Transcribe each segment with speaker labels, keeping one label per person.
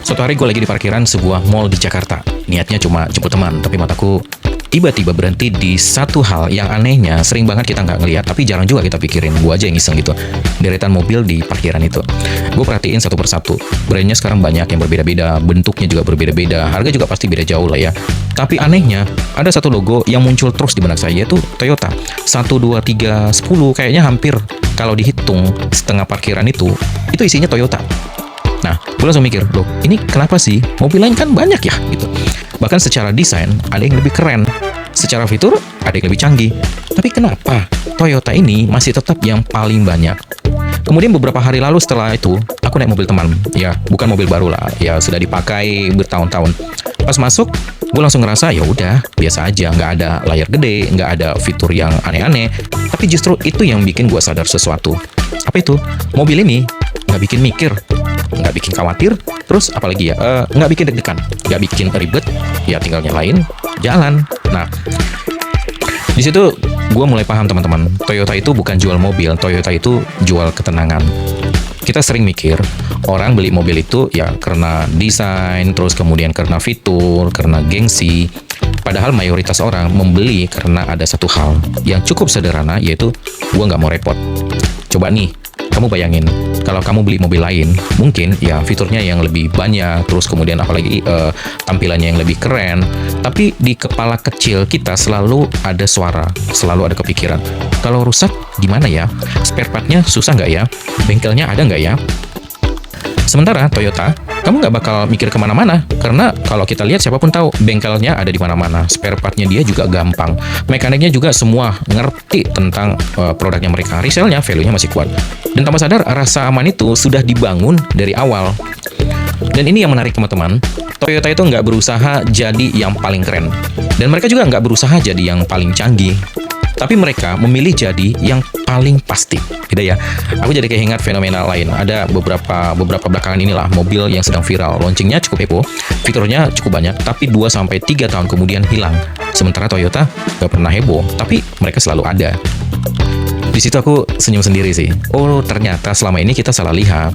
Speaker 1: Suatu hari gue lagi di parkiran sebuah mall di Jakarta. Niatnya cuma jemput teman, tapi mataku tiba-tiba berhenti di satu hal yang anehnya sering banget kita nggak ngeliat, tapi jarang juga kita pikirin. Gue aja yang iseng gitu. Deretan mobil di parkiran itu. Gue perhatiin satu persatu. Brandnya sekarang banyak yang berbeda-beda, bentuknya juga berbeda-beda, harga juga pasti beda jauh lah ya. Tapi anehnya, ada satu logo yang muncul terus di benak saya, yaitu Toyota. 1, 2, 3, 10, kayaknya hampir kalau dihitung setengah parkiran itu isinya Toyota. Nah, gue langsung mikir, loh, ini kenapa sih? Mobil lain kan banyak ya, gitu. Bahkan secara desain, ada yang lebih keren. Secara fitur, ada yang lebih canggih. Tapi kenapa Toyota ini masih tetap yang paling banyak? Kemudian beberapa hari lalu setelah itu, aku naik mobil teman. Ya, bukan mobil baru lah. Ya, sudah dipakai bertahun-tahun. Pas masuk, gue langsung ngerasa, ya udah, biasa aja. Nggak ada layar gede, nggak ada fitur yang aneh-aneh. Tapi justru itu yang bikin gue sadar sesuatu. Apa itu? Mobil ini nggak bikin mikir, nggak bikin khawatir, terus apalagi ya, nggak bikin deg-degan, nggak bikin ribet, ya tinggal nyalain, jalan. Nah, di situ gue mulai paham teman-teman, Toyota itu bukan jual mobil, Toyota itu jual ketenangan. Kita sering mikir, orang beli mobil itu ya karena desain, terus kemudian karena fitur, karena gengsi. Padahal mayoritas orang membeli karena ada satu hal yang cukup sederhana, yaitu gue nggak mau repot. Coba nih, kamu bayangin, kalau kamu beli mobil lain, mungkin ya fiturnya yang lebih banyak, terus kemudian apalagi tampilannya yang lebih keren, tapi di kepala kecil kita selalu ada suara, selalu ada kepikiran. Kalau rusak, gimana ya? Spare part-nya susah nggak ya? Bengkelnya ada nggak ya? Sementara Toyota, kamu nggak bakal mikir kemana-mana, karena kalau kita lihat siapapun tahu bengkelnya ada di mana-mana, spare partnya dia juga gampang, mekaniknya juga semua ngerti tentang produknya mereka, resellnya, value-nya masih kuat. Dan tanpa sadar, rasa aman itu sudah dibangun dari awal. Dan ini yang menarik teman-teman, Toyota itu nggak berusaha jadi yang paling keren, dan mereka juga nggak berusaha jadi yang paling canggih. Tapi mereka memilih jadi yang paling pasti. Beda ya. Aku jadi keinget fenomena lain. Ada beberapa belakangan inilah mobil yang sedang viral. Launchingnya cukup heboh, fiturnya cukup banyak, tapi 2-3 tahun kemudian hilang. Sementara Toyota gak pernah heboh, tapi mereka selalu ada. Di situ aku senyum sendiri sih. Oh, ternyata selama ini kita salah lihat.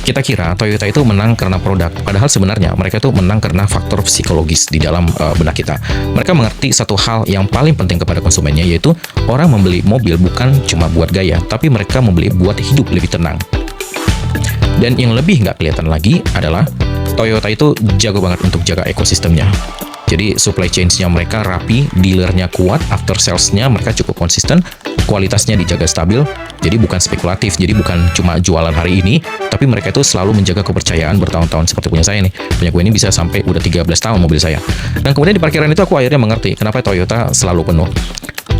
Speaker 1: Kita kira Toyota itu menang karena produk, padahal sebenarnya mereka itu menang karena faktor psikologis di dalam benak kita. Mereka mengerti satu hal yang paling penting kepada konsumennya, yaitu orang membeli mobil bukan cuma buat gaya, tapi mereka membeli buat hidup lebih tenang. Dan yang lebih nggak kelihatan lagi adalah Toyota itu jago banget untuk jaga ekosistemnya. Jadi supply chain-nya mereka rapi, dealernya kuat, after sales-nya mereka cukup konsisten, kualitasnya dijaga stabil, jadi bukan spekulatif, jadi bukan cuma jualan hari ini, tapi mereka itu selalu menjaga kepercayaan bertahun-tahun, seperti punya saya nih. Punya gue ini bisa sampai udah 13 tahun mobil saya. Dan kemudian di parkiran itu aku akhirnya mengerti kenapa Toyota selalu penuh.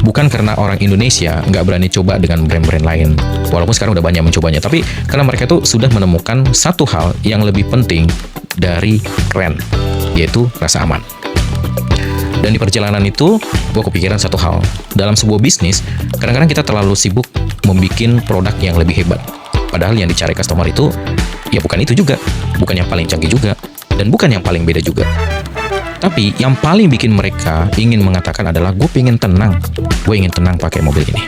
Speaker 1: Bukan karena orang Indonesia nggak berani coba dengan brand-brand lain, walaupun sekarang udah banyak mencobanya, tapi karena mereka itu sudah menemukan satu hal yang lebih penting dari keren, yaitu rasa aman. Dan di perjalanan itu, gue kepikiran satu hal. Dalam sebuah bisnis, kadang-kadang kita terlalu sibuk membuat produk yang lebih hebat. Padahal yang dicari customer itu, ya bukan itu juga. Bukan yang paling canggih juga. Dan bukan yang paling beda juga. Tapi yang paling bikin mereka ingin mengatakan adalah, gue pengen tenang. Gue ingin tenang pakai mobil ini.